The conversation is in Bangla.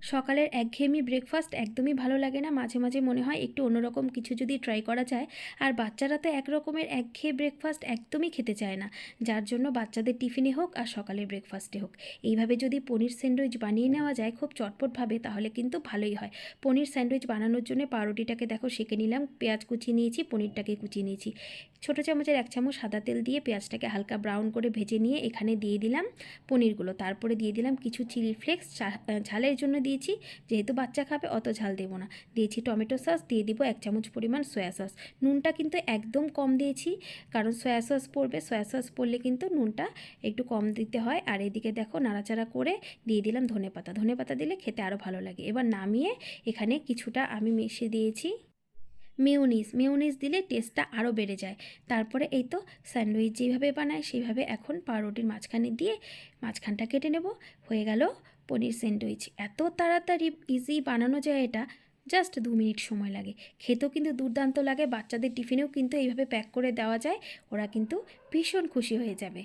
সকালের একঘেয়েমি ব্রেকফাস্ট একদমই ভালো লাগে না, মাঝে মাঝে মনে হয় একটু অন্যরকম কিছু যদি ট্রাই করা যায়। আর বাচ্চারা তো একরকমের একঘেয়ে ব্রেকফাস্ট একদমই খেতে চায় না, যার জন্য বাচ্চাদের টিফিনে হোক আর সকালের ব্রেকফাস্টে হোক এইভাবে যদি পনির স্যান্ডউইচ বানিয়ে নেওয়া যায় খুব চটপটভাবে, তাহলে কিন্তু ভালোই হয়। পনির স্যান্ডউইচ বানানোর জন্য পাউরুটিটাকে দেখো সেঁকে নিলাম, পেঁয়াজ কুচিয়ে নিয়েছি, পনিরটাকে কুচিয়ে নিয়েছি। ছোটো চামচের 1 চামচ সাদা তেল দিয়ে পেঁয়াজটাকে হালকা ব্রাউন করে ভেজে নিয়ে এখানে দিয়ে দিলাম পনিরগুলো। তারপরে দিয়ে দিলাম কিছু চিলি ফ্লেক্স, ঝালের জন্য দিয়েছি, যেহেতু বাচ্চা খাবে অত ঝাল দেবো না। দিয়েছি টমেটো সস, দিয়ে দিব 1 চামচ পরিমাণ সয়া সস। নুনটা কিন্তু একদম কম দিয়েছি, কারণ সয়া সস পড়বে, সয়া সস পড়লে কিন্তু নুনটা একটু কম দিতে হয়। আর এদিকে দেখো নাড়াচাড়া করে দিয়ে দিলাম ধনেপাতা। ধনেপাতা দিলে খেতে আরও ভালো লাগে। এবার নামিয়ে এখানে কিছুটা আমি মিশিয়ে দিয়েছি মেয়োনিজ দিলে টেস্টটা আরও বেড়ে যায়। তারপরে এই তো স্যান্ডউইচ যেভাবে বানায় সেইভাবে এখন পাউরুটির মাঝখানে দিয়ে মাঝখানটা কেটে নেব। হয়ে গেল পনির স্যান্ডউইচ। এত তাড়াতাড়ি ইজি বানানো যায় এটা, জাস্ট 2 মিনিট সময় লাগে। খেতেও কিন্তু দুর্দান্ত লাগে, বাচ্চাদের টিফিনেও কিন্তু এইভাবে প্যাক করে দেওয়া যায়, ওরা কিন্তু ভীষণ খুশি হয়ে যাবে।